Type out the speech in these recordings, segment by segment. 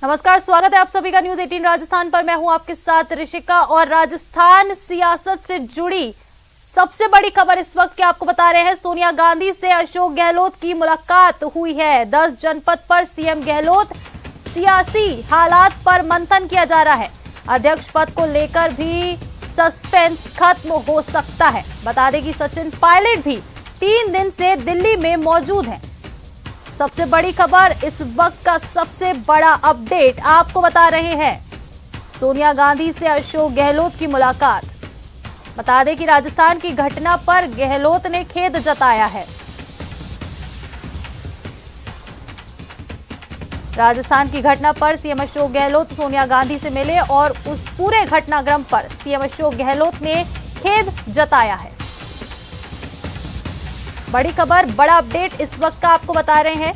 नमस्कार, स्वागत है आप सभी का न्यूज 18 राजस्थान पर। मैं हूं आपके साथ ऋषिका और राजस्थान सियासत से जुड़ी सबसे बड़ी खबर इस वक्त की आपको बता रहे हैं। सोनिया गांधी से अशोक गहलोत की मुलाकात हुई है। 10 जनपद पर सीएम गहलोत, सियासी हालात पर मंथन किया जा रहा है। अध्यक्ष पद को लेकर भी सस्पेंस खत्म हो सकता है। बता दें कि सचिन पायलट भी 3 दिन से दिल्ली में मौजूद हैं। सबसे बड़ी खबर, इस वक्त का सबसे बड़ा अपडेट आपको बता रहे हैं। सोनिया गांधी से अशोक गहलोत की मुलाकात। बता दें कि राजस्थान की घटना पर गहलोत ने खेद जताया है। राजस्थान की घटना पर सीएम अशोक गहलोत सोनिया गांधी से मिले और उस पूरे घटनाक्रम पर सीएम अशोक गहलोत ने खेद जताया है। बड़ी खबर, बड़ा अपडेट इस वक्त का आपको बता रहे हैं।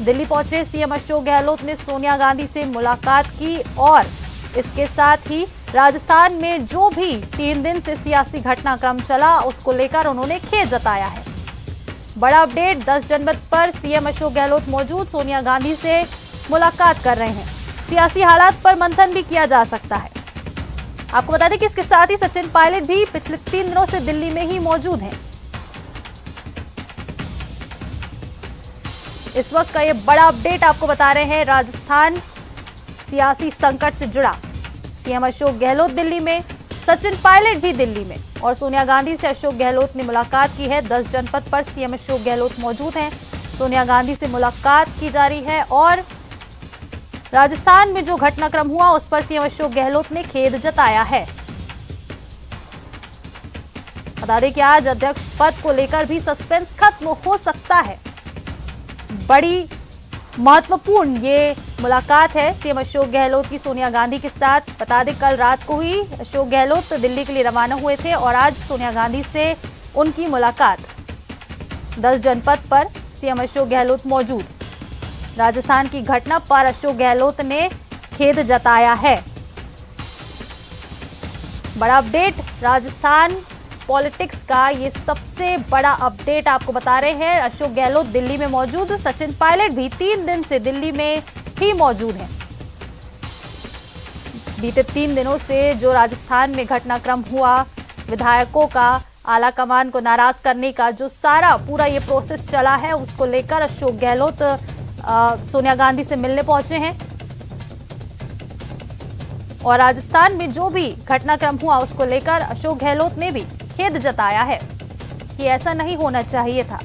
दिल्ली पहुंचे सीएम अशोक गहलोत ने सोनिया गांधी से मुलाकात की और इसके साथ ही राजस्थान में जो भी 3 दिन से सियासी घटनाक्रम चला उसको लेकर उन्होंने खेद जताया है। बड़ा अपडेट, 10 जनपद पर सीएम अशोक गहलोत मौजूद, सोनिया गांधी से मुलाकात कर रहे हैं। सियासी हालात पर मंथन भी किया जा सकता है। आपको बता दें कि इसके साथ ही सचिन पायलट भी पिछले 3 दिनों से दिल्ली में ही मौजूद हैं। इस वक्त का ये बड़ा अपडेट आपको बता रहे हैं। राजस्थान सियासी संकट से जुड़ा, सीएम अशोक गहलोत दिल्ली में, सचिन पायलट भी दिल्ली में और सोनिया गांधी से अशोक गहलोत ने मुलाकात की है। 10 जनपद पर सीएम अशोक गहलोत मौजूद हैं। सोनिया गांधी से मुलाकात की जा रही है और राजस्थान में जो घटनाक्रम हुआ उस पर सीएम अशोक गहलोत ने खेद जताया है। बता दें कि आज अध्यक्ष पद को लेकर भी सस्पेंस खत्म हो सकता है। बड़ी महत्वपूर्ण ये मुलाकात है सीएम अशोक गहलोत की सोनिया गांधी के साथ। बता दें कल रात को ही अशोक गहलोत दिल्ली के लिए रवाना हुए थे और आज सोनिया गांधी से उनकी मुलाकात। 10 जनपद पर सीएम अशोक गहलोत मौजूद। राजस्थान की घटना पर अशोक गहलोत ने खेद जताया है। बड़ा अपडेट, राजस्थान पॉलिटिक्स का ये सबसे बड़ा अपडेट आपको बता रहे हैं। अशोक गहलोत दिल्ली में मौजूद, सचिन पायलट भी 3 दिन से दिल्ली में ही मौजूद हैं। बीते 3 दिनों से जो राजस्थान में घटनाक्रम हुआ, विधायकों का आला कमान को नाराज करने का जो सारा पूरा ये प्रोसेस चला है, उसको लेकर अशोक गहलोत सोनिया गांधी से मिलने पहुंचे हैं और राजस्थान में जो भी घटनाक्रम हुआ उसको लेकर अशोक गहलोत ने भी खेद जताया है कि ऐसा नहीं होना चाहिए था।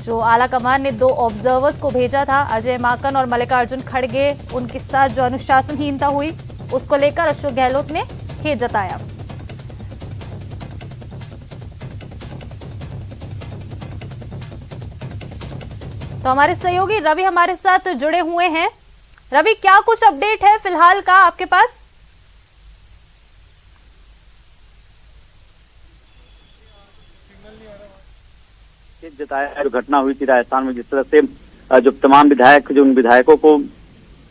जो आला कमान ने 2 ऑब्जर्वर्स को भेजा था, अजय माकन और मल्लिकार्जुन खड़गे, उनके साथ जो अनुशासनहीनता हुई उसको लेकर अशोक गहलोत ने खेद जताया। तो हमारे सहयोगी रवि हमारे साथ जुड़े हुए हैं। रवि, क्या कुछ अपडेट है फिलहाल का आपके पास? जताया जो घटना हुई थी राजस्थान में, जिस तरह से जो तमाम विधायक, जो उन विधायकों को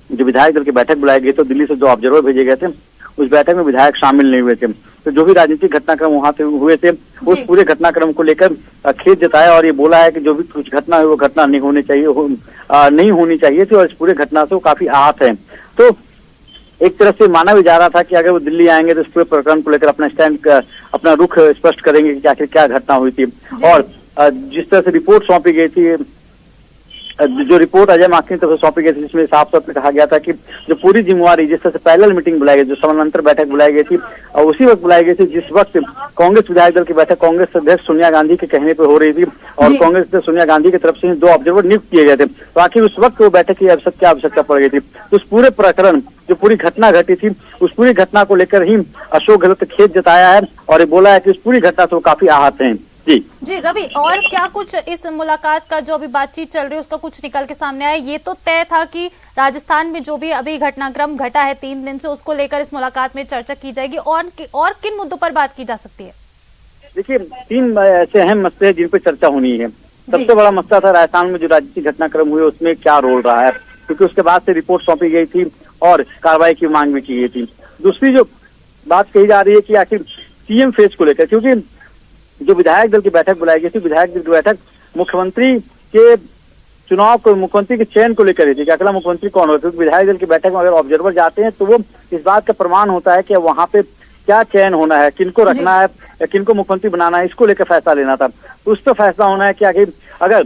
जो विधायक दल की बैठक बुलाई गई तो दिल्ली से जो ऑब्जर्वर भेजे गए थे उस बैठक में विधायक शामिल नहीं हुए थे। तो जो भी राजनीतिक घटनाक्रम वहां से हुए थे उस पूरे घटनाक्रम को लेकर खेद जताया और ये बोला है कि जो भी कुछ घटना हुई वो घटना नहीं होनी चाहिए थी और इस पूरे घटना से वो काफी आहत है। तो एक तरह से माना भी जा रहा था कि अगर वो दिल्ली आएंगे तो इस पूरे प्रकरण को लेकर अपना स्टैंड, अपना रुख स्पष्ट करेंगे कि आखिर क्या घटना हुई थी। और जिस तरह से रिपोर्ट सौंपी गई थी, जो रिपोर्ट अजय माकन की तरफ से सौंपी गई थी, जिसमें साफ तौर पर कहा गया था कि जो पूरी जिम्मेवारी, जिस तरह से पैरेलल मीटिंग बुलाई गई, जो समानांतर बैठक बुलाई गई थी, और उसी वक्त बुलाई गई थी जिस वक्त कांग्रेस विधायक दल की बैठक कांग्रेस अध्यक्ष सोनिया गांधी के कहने पर हो रही थी और कांग्रेस अध्यक्ष सोनिया गांधी की तरफ से 2 ऑब्जर्वर नियुक्त किए गए थे। तो आखिर उस वक्त वो बैठक की आवश्यकता पड़ गई थी। तो उस पूरे प्रकरण, जो पूरी घटना घटी थी, उस पूरी घटना को लेकर ही अशोक गहलोत ने खेद जताया है और ये बोला है कि उस पूरी घटना से वो काफी आहत हैं। जी रवि, और क्या कुछ इस मुलाकात का जो अभी बातचीत चल रही है उसका कुछ निकल के सामने आया? ये तो तय था कि राजस्थान में जो भी अभी घटनाक्रम घटा है 3 दिन से, उसको लेकर इस मुलाकात में चर्चा की जाएगी और किन मुद्दों पर बात की जा सकती है? देखिए, 3 ऐसे अहम मसले हैं जिन पर चर्चा होनी है। सबसे बड़ा मसला था राजस्थान में जो राजनीतिक घटनाक्रम हुए उसमें क्या रोल रहा है, क्योंकि उसके बाद से रिपोर्ट सौंपी गई थी और कार्रवाई की मांग भी की गई थी। दूसरी जो बात कही जा रही है कि आखिर सीएम फेज को लेकर, क्योंकि जो विधायक दल की बैठक बुलाई गई थी, विधायक दल की बैठक मुख्यमंत्री के चुनाव को मुख्यमंत्री के चयन को लेकर थी कि अगला मुख्यमंत्री कौन होगा, क्योंकि विधायक दल की बैठक में अगर ऑब्जर्वर जाते हैं तो वो इस बात का प्रमाण होता है कि वहां पे क्या चयन होना है, किनको रखना है या किनको मुख्यमंत्री बनाना है, इसको लेकर फैसला लेना था। उस पर फैसला होना है कि आखिर अगर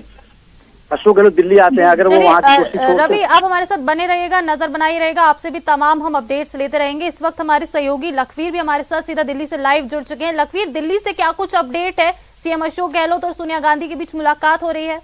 अशोक गहलोत दिल्ली आते हैं, अगर वो वहां की कोशिश रवि, आप हमारे साथ बने रहिएगा, नजर बनाए रहेगा, आपसे भी तमाम हम अपडेट्स लेते रहेंगे। इस वक्त हमारे सहयोगी लखवीर भी हमारे साथ सीधा दिल्ली से लाइव जुड़ चुके हैं। लखवीर, दिल्ली से क्या कुछ अपडेट है? सीएम अशोक गहलोत और सोनिया गांधी के बीच मुलाकात हो रही है।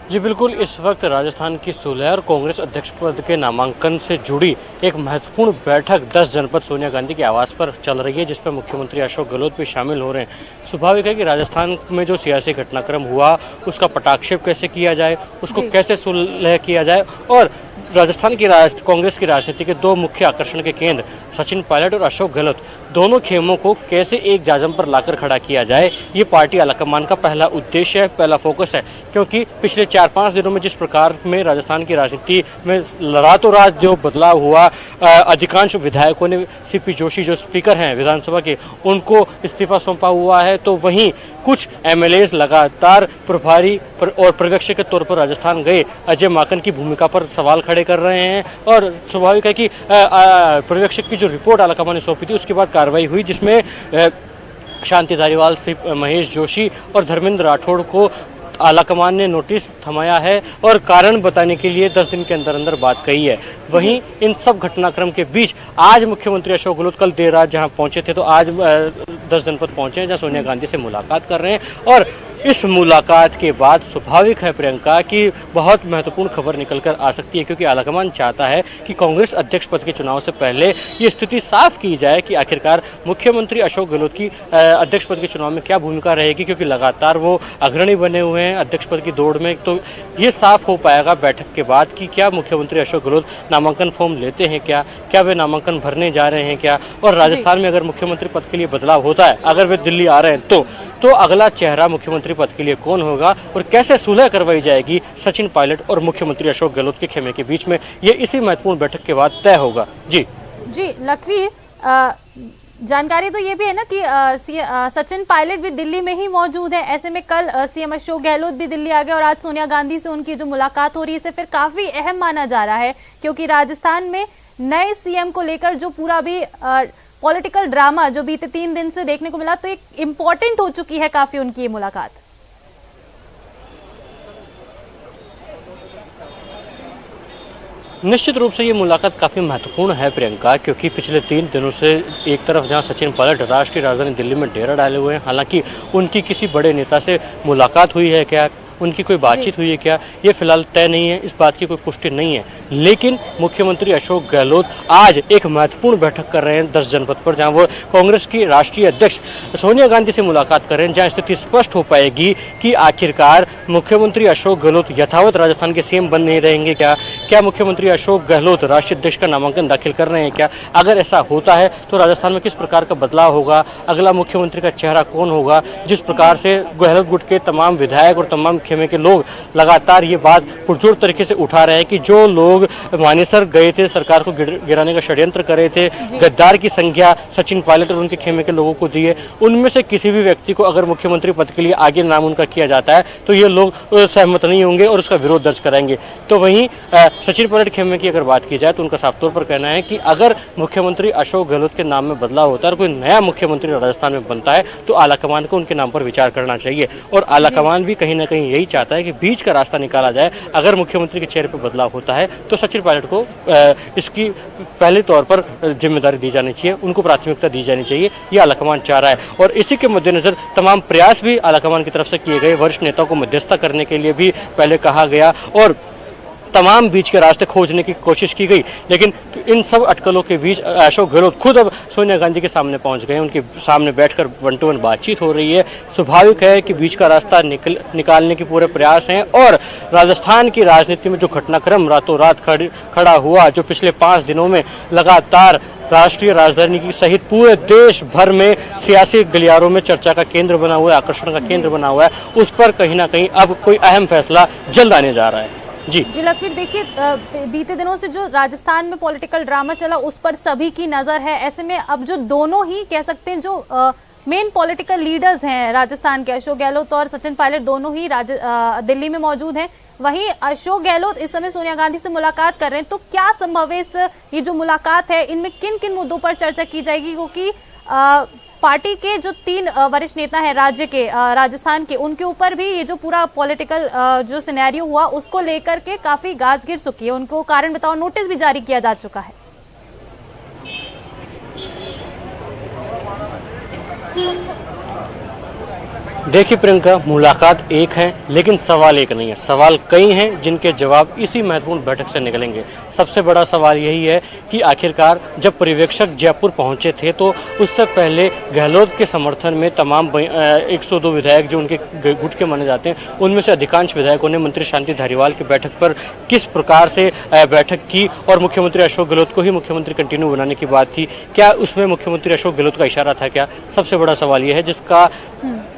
जी बिल्कुल, इस वक्त राजस्थान की सुलह और कांग्रेस अध्यक्ष पद के नामांकन से जुड़ी एक महत्वपूर्ण बैठक 10 जनपद सोनिया गांधी के आवास पर चल रही है, जिसपर मुख्यमंत्री अशोक गहलोत भी शामिल हो रहे हैं। स्वाभाविक है कि राजस्थान में जो सियासी घटनाक्रम हुआ उसका पटाक्षेप कैसे किया जाए, उसको कैसे सुलह किया जाए, और राजस्थान की कांग्रेस की राजनीति के दो मुख्य आकर्षण के केंद्र सचिन पायलट और अशोक गहलोत, दोनों खेमों को कैसे एक जाजम पर लाकर खड़ा किया जाए, ये पार्टी आलाकमान का पहला उद्देश्य है, पहला फोकस है। क्योंकि पिछले 4-5 दिनों में जिस प्रकार में राजस्थान की राजनीति में रातों रात जो बदलाव हुआ, अधिकांश विधायकों ने सीपी जोशी जो स्पीकर हैं विधानसभा के, उनको इस्तीफा सौंपा हुआ है, तो वहीं कुछ एमएलएज लगातार प्रभारी और पर्यवेक्षक के तौर पर राजस्थान गए अजय माकन की भूमिका पर सवाल खड़े कर रहे हैं। और स्वाभाविक है कि पर्यवेक्षक की जो रिपोर्ट आलाकमान ने सौंपी थी उसके बाद कार्रवाई हुई, जिसमें शांति धारीवाल, महेश जोशी और धर्मेंद्र राठौड़ को आलाकमान ने नोटिस थमाया है और कारण बताने के लिए 10 दिन के अंदर अंदर बात कही है। वहीं इन सब घटनाक्रम के बीच आज मुख्यमंत्री अशोक गहलोत कल देर रात जहां पहुंचे थे, तो आज 10 जनपद पहुंचे हैं जहां सोनिया गांधी से मुलाकात कर रहे हैं। और इस मुलाकात के बाद स्वाभाविक है प्रियंका कि बहुत महत्वपूर्ण खबर निकल कर आ सकती है, क्योंकि आलाकमान चाहता है कि कांग्रेस अध्यक्ष पद के चुनाव से पहले ये स्थिति साफ की जाए कि आखिरकार मुख्यमंत्री अशोक गहलोत की अध्यक्ष पद के चुनाव में क्या भूमिका रहेगी, क्योंकि लगातार वो अग्रणी बने हुए हैं अध्यक्ष पद की दौड़ में। तो ये साफ हो पाएगा बैठक के बाद कि क्या मुख्यमंत्री अशोक गहलोत नामांकन फॉर्म लेते हैं, क्या वे नामांकन भरने जा रहे हैं क्या, और राजस्थान में अगर मुख्यमंत्री पद के लिए बदलाव होता है, अगर वे दिल्ली आ रहे हैं तो अगला चेहरा मुख्यमंत्री पद के लिए कौन होगा और कैसे सुलह करवाई जाएगी सचिन पायलट और मुख्यमंत्री अशोक गहलोत के खेमे के बीच में, ये इसी महत्वपूर्ण बैठक के बाद तय होगा। जी लखवीर, जानकारी तो ये भी है ना कि सचिन पायलट भी दिल्ली में ही मौजूद है। ऐसे में कल सीएम अशोक गहलोत भी दिल्ली आ गए और आज सोनिया गांधी से उनकी जो मुलाकात हो रही है इसे फिर काफी अहम माना जा रहा है, क्योंकि राजस्थान में नए सीएम को लेकर जो पूरा भी पॉलिटिकल ड्रामा जो बीते 3 दिन से देखने को मिला, तो एक इम्पोर्टेंट हो चुकी है काफी उनकी ये मुलाकात। निश्चित रूप से ये मुलाकात काफ़ी महत्वपूर्ण है प्रियंका, क्योंकि पिछले 3 दिनों से एक तरफ जहां सचिन पायलट राष्ट्रीय राजधानी दिल्ली में डेरा डाले हुए हैं, हालांकि उनकी किसी बड़े नेता से मुलाकात हुई है क्या, उनकी कोई बातचीत हुई है क्या, ये फिलहाल तय नहीं है, इस बात की कोई पुष्टि नहीं है। लेकिन मुख्यमंत्री अशोक गहलोत आज एक महत्वपूर्ण बैठक कर रहे हैं 10 जनपद पर, जहां वो कांग्रेस की राष्ट्रीय अध्यक्ष सोनिया गांधी से मुलाकात कर रहे हैं, जहां स्थिति स्पष्ट हो पाएगी कि आखिरकार मुख्यमंत्री अशोक गहलोत यथावत राजस्थान के सीएम बन नहीं रहेंगे क्या मुख्यमंत्री अशोक गहलोत राष्ट्रीय अध्यक्ष का नामांकन दाखिल कर रहे हैं क्या। अगर ऐसा होता है तो राजस्थान में किस प्रकार का बदलाव होगा, अगला मुख्यमंत्री का चेहरा कौन होगा। जिस प्रकार से गहलोत गुट के तमाम विधायक और तमाम खेमे के लोग लगातार ये बात पुरजोर तरीके से उठा रहे हैं कि जो लोग मानेसर गए थे, सरकार को गिराने का षड्यंत्र कर रहे थे, गद्दार की संज्ञा सचिन पायलट और उनके खेमे के लोगों को दी है, उनमें से किसी भी व्यक्ति को अगर मुख्यमंत्री पद के लिए आगे नाम उनका किया जाता है तो ये लोग सहमत नहीं होंगे और उसका विरोध दर्ज कराएंगे। तो वहीं सचिन पायलट खेमे की अगर बात की जाए तो उनका साफ तौर पर कहना है कि अगर मुख्यमंत्री अशोक गहलोत के नाम में बदलाव होता है और कोई नया मुख्यमंत्री राजस्थान में बनता है तो आलाकमान को उनके नाम पर विचार करना चाहिए। और आलाकमान भी कहीं ना कहीं यही चाहता है कि बीच का रास्ता निकाला जाए। अगर मुख्यमंत्री के चेहरे पर बदलाव होता है तो सचिन पायलट को इसकी पहले तौर पर जिम्मेदारी दी जानी चाहिए, उनको प्राथमिकता दी जानी चाहिए, ये आलाकमान चाह रहा है। और इसी के मद्देनजर तमाम प्रयास भी आलाकमान की तरफ से किए गए, वरिष्ठ नेताओं को मध्यस्थता करने के लिए भी पहले कहा गया और तमाम बीच के रास्ते खोजने की कोशिश की गई। लेकिन इन सब अटकलों के बीच अशोक गहलोत खुद अब सोनिया गांधी के सामने पहुंच गए हैं, उनके सामने बैठकर 1 to 1 बातचीत हो रही है। स्वाभाविक है कि बीच का रास्ता निकालने के पूरे प्रयास हैं। और राजस्थान की राजनीति में जो घटनाक्रम रातों रात खड़ा हुआ, जो पिछले 5 दिनों में लगातार राष्ट्रीय राजधानी की सहित पूरे देश भर में सियासी गलियारों में चर्चा का केंद्र बना हुआ है, आकर्षण का केंद्र बना हुआ है, उस पर कहीं ना कहीं अब कोई अहम फैसला जल्द आने जा रहा है। जी लखवीर, देखिए बीते दिनों से जो राजस्थान में पॉलिटिकल ड्रामा चला उस पर सभी की नजर है। ऐसे में अब जो दोनों ही कह सकते हैं जो मेन पॉलिटिकल लीडर्स हैं राजस्थान के, अशोक गहलोत और सचिन पायलट दोनों ही दिल्ली में मौजूद हैं। वहीं अशोक गहलोत इस समय सोनिया गांधी से मुलाकात कर रहे हैं, तो क्या संभव है ये जो मुलाकात है इनमें किन किन मुद्दों पर चर्चा की जाएगी? क्योंकि पार्टी के जो 3 वरिष्ठ नेता हैं राज्य के, राजस्थान के, उनके ऊपर भी ये जो पूरा पॉलिटिकल जो सिनेरियो हुआ उसको लेकर के काफी गाज गिर चुकी है, उनको कारण बताओ नोटिस भी जारी किया जा चुका है। देखिए प्रियंका, मुलाकात एक है लेकिन सवाल एक नहीं है, सवाल कई हैं जिनके जवाब इसी महत्वपूर्ण बैठक से निकलेंगे। सबसे बड़ा सवाल यही है कि आखिरकार जब पर्यवेक्षक जयपुर पहुंचे थे तो उससे पहले गहलोत के समर्थन में तमाम 102 विधायक जो उनके गुट के माने जाते हैं, उनमें से अधिकांश विधायकों ने मंत्री शांति धारीवाल की बैठक पर किस प्रकार से बैठक की और मुख्यमंत्री अशोक गहलोत को ही मुख्यमंत्री कंटिन्यू बनाने की बात थी। क्या उसमें मुख्यमंत्री अशोक गहलोत का इशारा था क्या? सबसे बड़ा सवाल यह है जिसका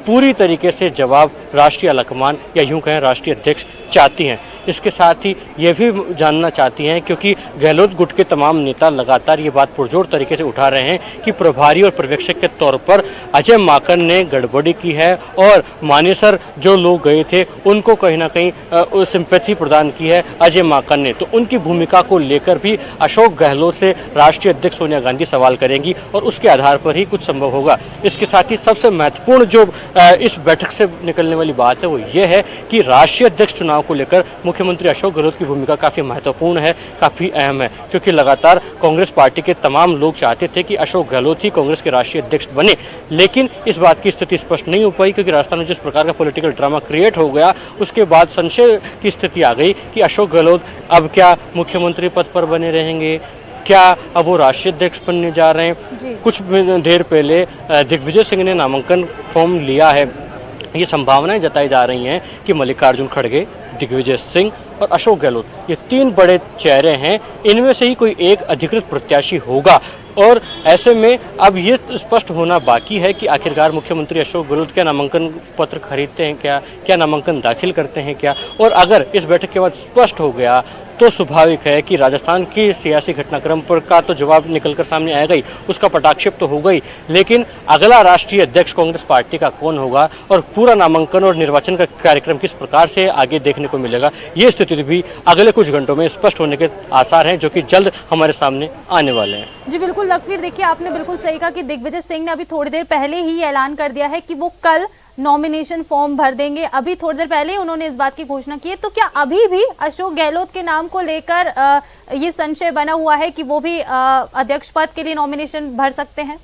पूरी तरीके से जवाब राष्ट्रीय आलाकमान या यूं कहें राष्ट्रीय अध्यक्ष चाहती हैं। इसके साथ ही ये भी जानना चाहती हैं क्योंकि गहलोत गुट के तमाम नेता लगातार ये बात पुरजोर तरीके से उठा रहे हैं कि प्रभारी और पर्यवेक्षक के तौर पर अजय माकन ने गड़बड़ी की है और मानेसर जो लोग गए थे उनको कहीं ना कहीं सिंपैथी प्रदान की है अजय माकन ने। तो उनकी भूमिका को लेकर भी अशोक गहलोत से राष्ट्रीय अध्यक्ष सोनिया गांधी सवाल करेंगी और उसके आधार पर ही कुछ संभव होगा। इसके साथ ही सबसे महत्वपूर्ण जो इस बैठक से निकलने वाली बात है वो ये है कि राष्ट्रीय अध्यक्ष चुनाव को लेकर मुख्यमंत्री अशोक गहलोत की भूमिका काफ़ी महत्वपूर्ण है, काफ़ी अहम है, क्योंकि लगातार कांग्रेस पार्टी के तमाम लोग चाहते थे कि अशोक गहलोत ही कांग्रेस के राष्ट्रीय अध्यक्ष बने, लेकिन इस बात की स्थिति स्पष्ट नहीं हो पाई क्योंकि राजस्थान में जिस प्रकार का पॉलिटिकल ड्रामा क्रिएट हो गया उसके बाद संशय की स्थिति आ गई कि अशोक गहलोत अब क्या मुख्यमंत्री पद पर बने रहेंगे, क्या अब वो राष्ट्रीय अध्यक्ष बनने जा रहे हैं। कुछ देर पहले दिग्विजय सिंह ने नामांकन फॉर्म लिया है। ये संभावनाएं जताई जा रही हैं कि मल्लिकार्जुन खड़गे, दिग्विजय सिंह और अशोक गहलोत ये 3 बड़े चेहरे हैं, इनमें से ही कोई एक अधिकृत प्रत्याशी होगा। और ऐसे में अब ये स्पष्ट होना बाकी है कि आखिरकार मुख्यमंत्री अशोक गहलोत क्या नामांकन पत्र खरीदते हैं क्या नामांकन दाखिल करते हैं क्या। और अगर इस बैठक के बाद स्पष्ट हो गया तो स्वाभाविक है कि राजस्थान के सियासी घटनाक्रम पर का तो जवाब निकलकर सामने आएगा ही, उसका पटाक्षेप तो होगा ही, लेकिन अगला राष्ट्रीय अध्यक्ष कांग्रेस पार्टी का कौन होगा और पूरा नामांकन और निर्वाचन का कार्यक्रम किस प्रकार से आगे देखने को मिलेगा, ये स्थिति भी अगले कुछ घंटों में स्पष्ट होने के आसार हैं जो कि जल्द हमारे सामने आने वाले हैं। जी बिल्कुल लखवीर, देखिए आपने बिल्कुल सही कहा कि दिग्विजय सिंह ने अभी थोड़ी देर पहले ही ऐलान कर दिया है कि वो कल नॉमिनेशन फॉर्म भर देंगे। अभी थोड़ी देर पहले ही उन्होंने इस बात की घोषणा की है। तो क्या अभी भी अशोक गहलोत के नाम को लेकर ये संशय बना हुआ है कि वो भी अध्यक्ष पद के लिए नॉमिनेशन भर सकते हैं?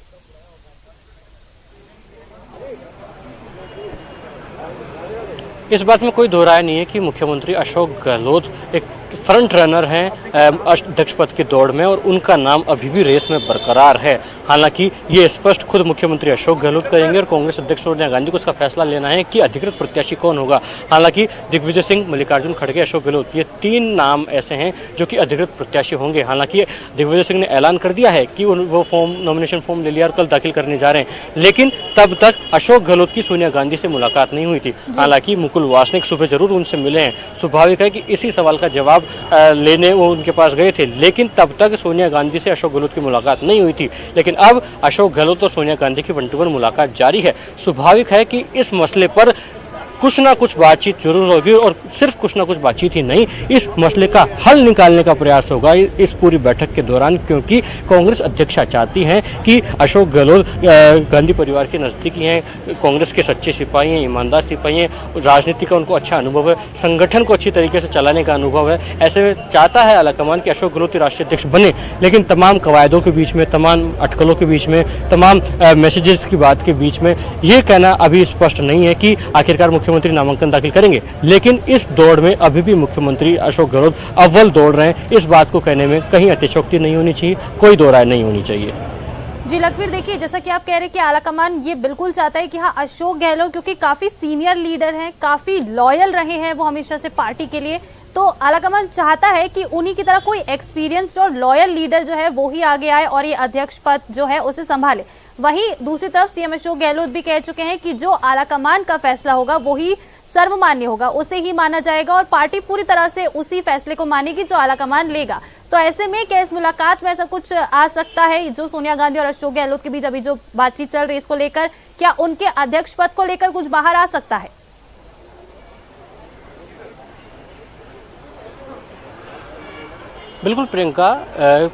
इस बात में कोई दो राय नहीं है कि मुख्यमंत्री अशोक गहलोत एक फ्रंट रनर हैं अध्यक्ष पद की दौड़ में और उनका नाम अभी भी रेस में बरकरार है। हालांकि ये स्पष्ट खुद मुख्यमंत्री अशोक गहलोत करेंगे और कांग्रेस अध्यक्ष सोनिया गांधी को इसका फैसला लेना है कि अधिकृत प्रत्याशी कौन होगा। हालांकि दिग्विजय सिंह, मल्लिकार्जुन खड़गे, अशोक गहलोत ये 3 नाम ऐसे हैं जो कि अधिकृत प्रत्याशी होंगे। हालांकि दिग्विजय सिंह ने ऐलान कर दिया है कि वो नॉमिनेशन फॉर्म ले लिया और कल दाखिल करने जा रहे हैं, लेकिन तब तक अशोक गहलोत की सोनिया गांधी से मुलाकात नहीं हुई थी। हालांकि मुकुल वासनिक सुबह जरूर उनसे मिले हैं, स्वाभाविक है कि इसी सवाल का जवाब लेने वो उनके पास गए थे, लेकिन तब तक सोनिया गांधी से अशोक गहलोत की मुलाकात नहीं हुई थी। लेकिन अब अशोक गहलोत और सोनिया गांधी की 1-to-1 मुलाकात जारी है। स्वाभाविक है कि इस मसले पर कुछ ना कुछ बातचीत जरूर होगी और सिर्फ कुछ ना कुछ बातचीत ही नहीं, इस मसले का हल निकालने का प्रयास होगा इस पूरी बैठक के दौरान, क्योंकि कांग्रेस अध्यक्षा चाहती हैं कि अशोक गहलोत गांधी परिवार के नज़दीकी हैं, कांग्रेस के सच्चे सिपाही हैं, ईमानदार सिपाही हैं, राजनीति का उनको अच्छा अनुभव है, संगठन को अच्छी तरीके से चलाने का अनुभव है। ऐसे में चाहता है आलाकमान कि अशोक गहलोत राष्ट्रीय अध्यक्ष बने, लेकिन तमाम कवायदों के बीच में, तमाम अटकलों के बीच में, तमाम मैसेजेस की बात के बीच में ये कहना अभी स्पष्ट नहीं है कि आखिरकार मुख्यमंत्री नामांकन दाखिल करेंगे। लेकिन इस दौड़ में अभी भी मुख्यमंत्री अशोक गहलोत अव्वल दौड़ रहे हैं। इस बात को कहने में कहीं अतिशयोक्ति नहीं होनी चाहिए, कोई दो राय नहीं होनी चाहिए। जी लखवीर, देखिए जैसा कि आप कह रहे हैं कि आलाकमान ये बिल्कुल चाहता है कि हाँ अशोक गहलोत क्योंकि काफी सीनियर लीडर हैं, काफी लॉयल रहे हैं वो हमेशा से पार्टी के लिए, तो आलाकमान चाहता है कि उन्हीं की तरह कोई एक्सपीरियंस्ड और लॉयल लीडर जो है वो ही आगे आए और ये अध्यक्ष पद जो है उसे संभाले। वहीं दूसरी तरफ सीएम अशोक गहलोत भी कह चुके हैं कि जो आलाकमान का फैसला होगा वो ही सर्वमान्य होगा, उसे ही माना जाएगा और पार्टी पूरी तरह से उसी फैसले को मानेगी जो आलाकमान लेगा। तो ऐसे में क्या इस मुलाकात में ऐसा कुछ आ सकता है जो सोनिया गांधी और अशोक गहलोत के बीच अभी जो बातचीत चल रही है इसको लेकर, क्या उनके अध्यक्ष पद को लेकर कुछ बाहर आ सकता है? बिल्कुल प्रियंका,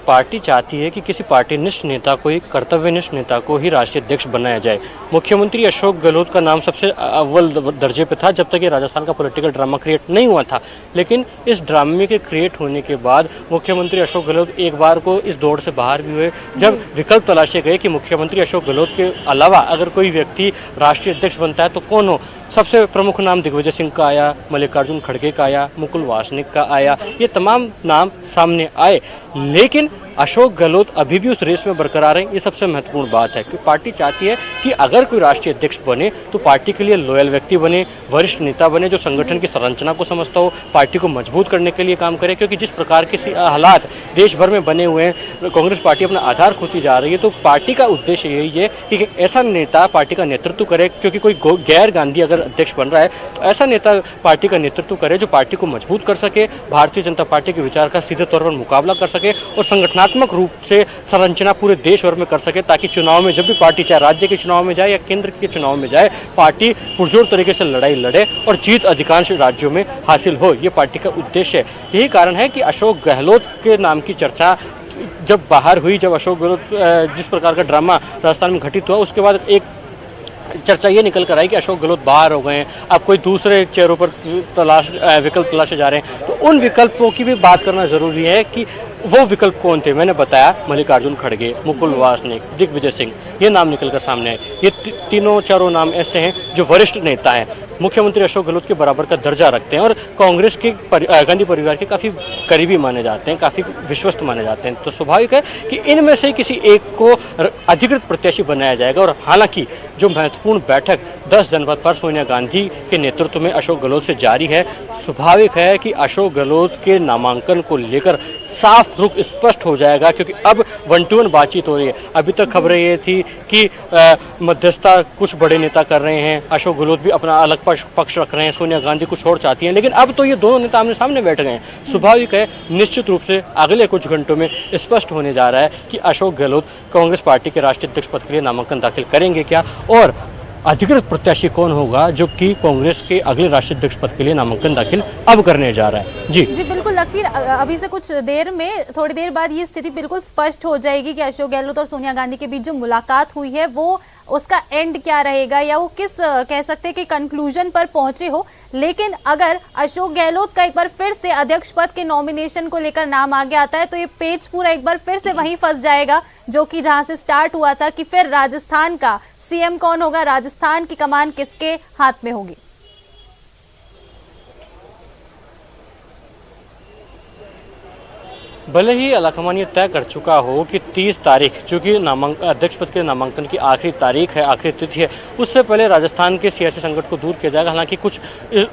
पार्टी चाहती है कि किसी पार्टीनिष्ठ नेता को, एक कर्तव्यनिष्ठ नेता को ही राष्ट्रीय अध्यक्ष बनाया जाए। मुख्यमंत्री अशोक गहलोत का नाम सबसे अव्वल दर्जे पे था जब तक ये राजस्थान का पॉलिटिकल ड्रामा क्रिएट नहीं हुआ था, लेकिन इस ड्रामे के क्रिएट होने के बाद मुख्यमंत्री अशोक गहलोत एक बार को इस दौड़ से बाहर भी हुए जब विकल्प तलाशे गए कि मुख्यमंत्री अशोक गहलोत के अलावा अगर कोई व्यक्ति राष्ट्रीय अध्यक्ष बनता है तो कौन हो। सबसे प्रमुख नाम दिग्विजय सिंह का आया, मल्लिकार्जुन खड़गे का आया, मुकुल वासनिक का आया, ये तमाम नाम सामने आए, लेकिन अशोक गहलोत अभी भी उस रेस में बरकरार हैं। ये सबसे महत्वपूर्ण बात है कि पार्टी चाहती है कि अगर कोई राष्ट्रीय अध्यक्ष बने तो पार्टी के लिए लॉयल व्यक्ति बने, वरिष्ठ नेता बने जो संगठन की संरचना को समझता हो, पार्टी को मजबूत करने के लिए काम करे। क्योंकि जिस प्रकार के हालात देश भर में बने हुए हैं, कांग्रेस पार्टी अपना आधार खोती जा रही है, तो पार्टी का उद्देश्य यही है कि ऐसा नेता पार्टी का नेतृत्व करे। क्योंकि कोई गैर गांधी अगर अध्यक्ष बन रहा है तो ऐसा नेता पार्टी का नेतृत्व करे जो पार्टी को मजबूत कर सके, भारतीय जनता पार्टी के विचार का सीधे तौर पर मुकाबला कर सके और संगठनात्मक रूप से संरचना पूरे देश भर में कर सके, ताकि चुनाव में जब भी पार्टी चाहे राज्य के चुनाव में जाए या केंद्र के चुनाव में जाए, पार्टी पुरजोर तरीके से लड़ाई लड़े और जीत अधिकांश राज्यों में हासिल हो। ये पार्टी का उद्देश्य है। यही कारण है कि अशोक गहलोत के नाम की चर्चा जब बाहर हुई, जब अशोक गहलोत जिस प्रकार का ड्रामा राजस्थान में घटित हुआ, उसके बाद एक चर्चा ये निकल कर आई कि अशोक गहलोत बाहर हो गए हैं, अब कोई दूसरे चेहरों पर विकल्प तलाशे जा रहे हैं। तो उन विकल्पों की भी बात करना जरूरी है कि वो विकल्प कौन थे। मैंने बताया मल्लिकार्जुन खड़गे, मुकुल वासनिक, दिग्विजय सिंह, ये नाम निकल कर सामने आए। ये तीनों चारों नाम ऐसे हैं जो वरिष्ठ नेता हैं, मुख्यमंत्री अशोक गहलोत के बराबर का दर्जा रखते हैं और कांग्रेस के गांधी परिवार के काफ़ी करीबी माने जाते हैं, काफ़ी विश्वस्त माने जाते हैं। तो स्वाभाविक है कि इनमें से किसी एक को अधिकृत प्रत्याशी बनाया जाएगा। और हालांकि जो महत्वपूर्ण बैठक 10 जनवरी पर सोनिया गांधी के नेतृत्व में अशोक गहलोत से जारी है, स्वाभाविक है कि अशोक गहलोत के नामांकन को लेकर साफ रुख स्पष्ट हो जाएगा। क्योंकि अब 1-to-1 बातचीत हो रही है। अभी तक खबरें ये थी कि मध्यस्थता कुछ बड़े नेता कर रहे हैं, अशोक गहलोत भी अपना अलग पक्ष रख रहे हैं, सोनिया गांधी कुछ और चाहती हैं, लेकिन अब तो ये दोनों नेता आमने सामने बैठ गए हैं। स्वाभाविक है, निश्चित रूप से अगले कुछ घंटों में स्पष्ट होने जा रहा है कि अशोक गहलोत कांग्रेस पार्टी के राष्ट्रीय अध्यक्ष पद के लिए नामांकन दाखिल करेंगे क्या और अधिकृत प्रत्याशी कौन होगा जो कि कांग्रेस के अगले राष्ट्रीय अध्यक्ष पद के लिए नामांकन दाखिल अब करने जा रहा है। जी बिल्कुल लकीर, अभी से कुछ देर में, थोड़ी देर बाद ये स्थिति बिल्कुल स्पष्ट हो जाएगी कि अशोक गहलोत और सोनिया गांधी के बीच जो मुलाकात हुई है वो उसका एंड क्या रहेगा या वो किस कह सकते हैं कि कंक्लूजन पर पहुंचे हो। लेकिन अगर अशोक गहलोत का एक बार फिर से अध्यक्ष पद के नॉमिनेशन को लेकर नाम आगे आता है तो ये पेज पूरा एक बार फिर से वहीं फंस जाएगा जो कि जहां से स्टार्ट हुआ था कि फिर राजस्थान का सीएम कौन होगा, राजस्थान की कमान किसके हाथ में होगी। भले ही आलाकमान ये तय कर चुका हो कि 30 तारीख जो कि अध्यक्ष पद के नामांकन की आखिरी तारीख है, आखिरी तिथि है, उससे पहले राजस्थान के सियासी संकट को दूर किया जाएगा। हालांकि कुछ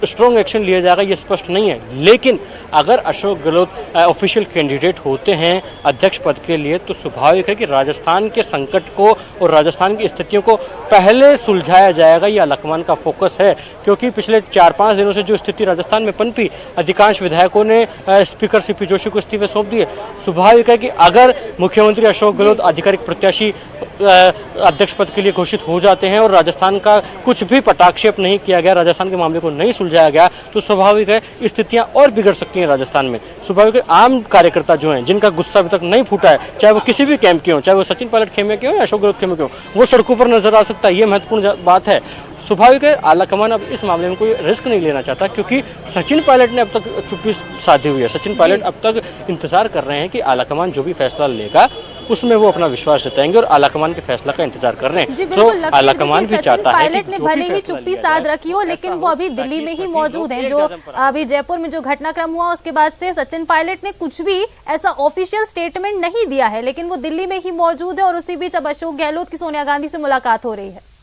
स्ट्रॉन्ग एक्शन लिया जाएगा ये स्पष्ट नहीं है, लेकिन अगर अशोक गहलोत ऑफिशियल कैंडिडेट होते हैं अध्यक्ष पद के लिए तो स्वाभाविक है कि राजस्थान के संकट को और राजस्थान की स्थितियों को पहले सुलझाया जाएगा। ये आलाकमान का फोकस है। क्योंकि पिछले 4-5 दिनों से जो स्थिति राजस्थान में पनपी, अधिकांश विधायकों ने स्पीकर सीपी जोशी को इस्तीफे सौंप दिए। स्वाभाविक है कि अगर मुख्यमंत्री अशोक गहलोत आधिकारिक प्रत्याशी अध्यक्ष पद के लिए घोषित हो जाते हैं और राजस्थान का कुछ भी पटाक्षेप नहीं किया गया, राजस्थान के मामले को नहीं सुलझाया गया, तो स्वाभाविक है स्थितियां और बिगड़ सकती हैं राजस्थान में। स्वाभाविक है आम कार्यकर्ता जो हैं जिनका गुस्सा अभी तक नहीं फूटा है, चाहे वो किसी भी कैंप के हों, चाहे वो सचिन पायलट खेमे के हों या अशोक गहलोत खेमे के हों, वो सड़कों पर नजर आ सकता है। ये महत्वपूर्ण बात है। स्वाभाविक है आलाकमान अब इस मामले में कोई रिस्क नहीं लेना चाहता क्योंकि सचिन पायलट ने अब तक चुप्पी साधी हुई है। सचिन पायलट अब तक इंतजार कर रहे हैं कि आलाकमान जो भी फैसला लेगा उसमें वो अपना विश्वास जताएंगे और आलाकमान के फैसला का इंतजार कर रहे हैं। तो आलाकमान भी चाहता है पायलट ने भले ही चुप्पी साध रखी हो लेकिन वो अभी दिल्ली में ही मौजूद हैं। जो अभी जयपुर में जो घटनाक्रम हुआ उसके बाद से सचिन पायलट ने कुछ भी ऐसा ऑफिशियल स्टेटमेंट नहीं दिया है, लेकिन वो दिल्ली में ही मौजूद है और उसी बीच अब अशोक गहलोत की सोनिया गांधी से मुलाकात हो रही है।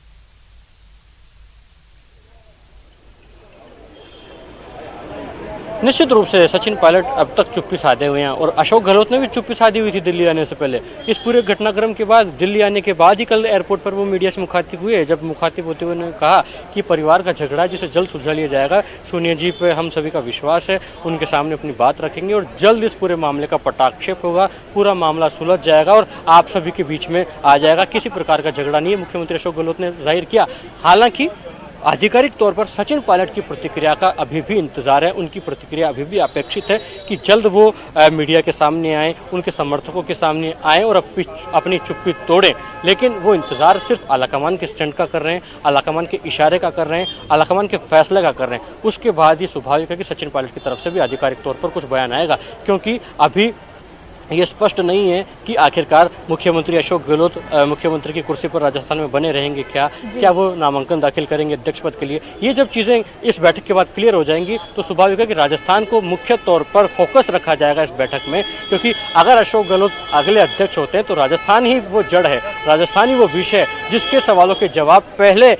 निश्चित रूप से सचिन पायलट अब तक चुप्पी साधे हुए हैं और अशोक गहलोत ने भी चुप्पी साधी हुई थी दिल्ली आने से पहले। इस पूरे घटनाक्रम के बाद, दिल्ली आने के बाद ही कल एयरपोर्ट पर वो मीडिया से मुखातिब हुए। जब मुखातिब होते हुए उन्होंने कहा कि परिवार का झगड़ा जिसे जल्द सुलझा लिया जाएगा, सोनिया जी पे हम सभी का विश्वास है, उनके सामने अपनी बात रखेंगे और जल्द इस पूरे मामले का पटाक्षेप होगा, पूरा मामला सुलझ जाएगा और आप सभी के बीच में आ जाएगा। किसी प्रकार का झगड़ा नहीं है, मुख्यमंत्री अशोक गहलोत ने जाहिर किया। हालांकि आधिकारिक तौर पर सचिन पायलट की प्रतिक्रिया का अभी भी इंतजार है, उनकी प्रतिक्रिया अभी भी अपेक्षित है कि जल्द वो मीडिया के सामने आए, उनके समर्थकों के सामने आए और अपनी चुप्पी तोड़ें। लेकिन वो इंतजार सिर्फ आलाकमान के स्टैंड का कर रहे हैं, आलाकमान के इशारे का कर रहे हैं, आलाकमान के फैसले का कर रहे हैं। उसके बाद ही स्वाभाविक है कि सचिन पायलट की तरफ से भी आधिकारिक तौर पर कुछ बयान आएगा, क्योंकि अभी ये स्पष्ट नहीं है कि आखिरकार मुख्यमंत्री अशोक गहलोत मुख्यमंत्री की कुर्सी पर राजस्थान में बने रहेंगे क्या वो नामांकन दाखिल करेंगे अध्यक्ष पद के लिए। ये जब चीज़ें इस बैठक के बाद क्लियर हो जाएंगी तो स्वाभाविक है कि राजस्थान को मुख्य तौर पर फोकस रखा जाएगा इस बैठक में, क्योंकि अगर अशोक गहलोत अगले अध्यक्ष होते हैं तो राजस्थान ही वो जड़ है, राजस्थान ही वो विषय है जिसके सवालों के जवाब पहले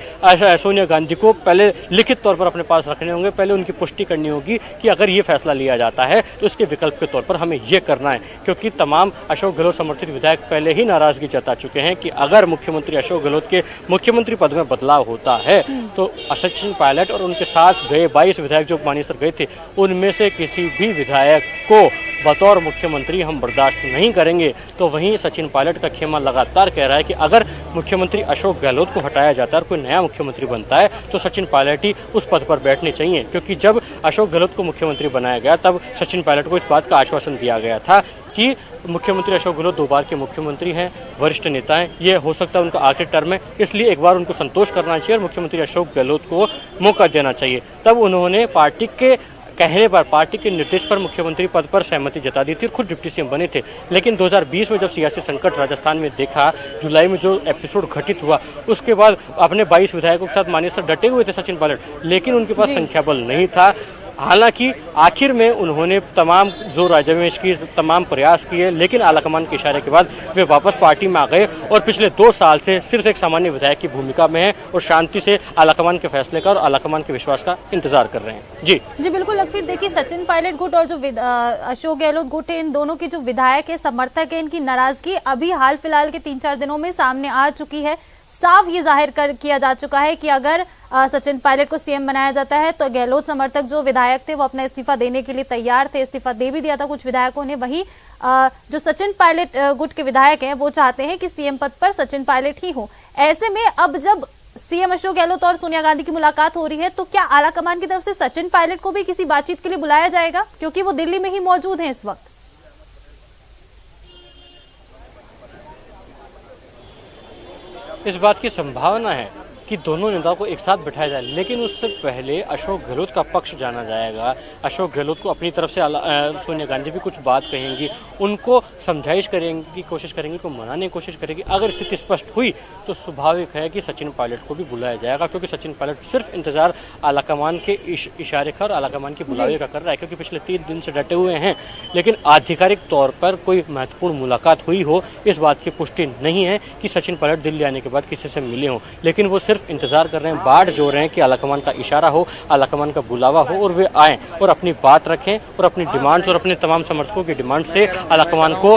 सोनिया गांधी को पहले लिखित तौर पर अपने पास रखने होंगे। पहले उनकी पुष्टि करनी होगी कि अगर ये फैसला लिया जाता है तो इसके विकल्प के तौर पर हमें ये करना है, क्योंकि तमाम अशोक गहलोत समर्थित विधायक पहले ही नाराजगी जता चुके हैं कि अगर मुख्यमंत्री अशोक गहलोत के मुख्यमंत्री पद में बदलाव होता है तो सचिन पायलट और उनके साथ गए 22 विधायक जो मानेसर गए थे, उनमें से किसी भी विधायक को बतौर मुख्यमंत्री हम बर्दाश्त नहीं करेंगे। तो वहीं सचिन पायलट का खेमा लगातार कह रहा है कि अगर मुख्यमंत्री अशोक गहलोत को हटाया जाता है और कोई नया मुख्यमंत्री बनता है तो सचिन पायलट ही उस पद पर बैठने चाहिए, क्योंकि जब अशोक गहलोत को मुख्यमंत्री बनाया गया तब सचिन पायलट को इस बात का आश्वासन दिया गया था कि मुख्यमंत्री अशोक गहलोत 2 बार के मुख्यमंत्री हैं, वरिष्ठ नेता हैं, ये हो सकता है उनका आखिरी टर्म है, इसलिए एक बार उनको संतोष करना चाहिए और मुख्यमंत्री अशोक गहलोत को मौका देना चाहिए। तब उन्होंने पार्टी के कहने पर, पार्टी के निर्देश पर मुख्यमंत्री पद पर सहमति जता दी थी, खुद डिप्टी सीएम बने थे। लेकिन 2020 में जब सियासी संकट राजस्थान में देखा, जुलाई में जो एपिसोड घटित हुआ, उसके बाद अपने 22 विधायकों के साथ मानेसर डटे हुए थे सचिन पायलट, लेकिन उनके पास संख्या बल नहीं था। हालांकि आखिर में उन्होंने तमाम जो राजवेश की तमाम प्रयास किए, लेकिन आलाकमान के इशारे के बाद वे वापस पार्टी में आ गए और पिछले 2 साल से सिर्फ एक सामान्य विधायक की भूमिका में हैं और शांति से आलाकमान के फैसले का और आलाकमान के विश्वास का इंतजार कर रहे हैं। जी बिल्कुल लखवीर, देखिए सचिन पायलट गुट और जो अशोक गहलोत गुट है, इन दोनों की जो विधायक है, समर्थक है, इनकी नाराजगी अभी हाल फिलहाल के 3-4 दिनों में सामने आ चुकी है। साफ ये जाहिर किया जा चुका है कि अगर सचिन पायलट को सीएम बनाया जाता है तो गहलोत समर्थक जो विधायक थे वो अपना इस्तीफा देने के लिए तैयार थे, इस्तीफा दे भी दिया था कुछ विधायकों ने। वहीं जो सचिन पायलट गुट के विधायक हैं वो चाहते हैं कि सीएम पद पर सचिन पायलट ही हो। ऐसे में अब जब सीएम अशोक गहलोत और सोनिया गांधी की मुलाकात हो रही है तो क्या आलाकमान की तरफ से सचिन पायलट को भी किसी बातचीत के लिए बुलाया जाएगा, क्योंकि वो दिल्ली में ही मौजूद हैं इस वक्त? इस बात की संभावना है कि दोनों नेताओं को एक साथ बिठाया जाए, लेकिन उससे पहले अशोक गहलोत का पक्ष जाना जाएगा। अशोक गहलोत को अपनी तरफ से सोनिया गांधी भी कुछ बात कहेंगी, उनको समझाइश करेंगी, कोशिश करेंगी, को मनाने की कोशिश करेगी। अगर स्थिति स्पष्ट हुई तो स्वाभाविक है कि सचिन पायलट को भी बुलाया जाएगा, क्योंकि सचिन पायलट सिर्फ इंतजार आलाकमान के इशारे का और आलाकमान के बुलावे का कर रहा है, क्योंकि पिछले 3 दिन से डटे हुए हैं। लेकिन आधिकारिक तौर पर कोई महत्वपूर्ण मुलाकात हुई हो, इस बात की पुष्टि नहीं है कि सचिन पायलट दिल्ली आने के बाद किसी से मिले हों। लेकिन वो सिर्फ इंतजार कर रहे हैं, बाट जो रहे हैं कि आलाकमान का इशारा हो, आलाकमान का बुलावा हो और वे आएं और अपनी बात रखें और अपनी डिमांड्स और अपने तमाम समर्थकों की डिमांड से आलाकमान को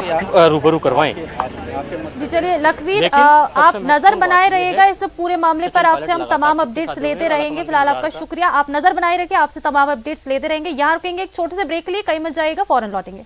रूबरू करवाएं। जी चलिए लखवीर, आप नजर बनाए रहिएगा इस पूरे मामले पर, आपसे हम तमाम अपडेट्स लेते रहेंगे। फिलहाल आपका शुक्रिया, आप नजर बनाए रखिए, आपसे तमाम अपडेट्स लेते रहेंगे। यहाँ रुकेंगे एक छोटे से ब्रेक के लिए, कहीं मत जाइएगा, फौरन लौटेंगे।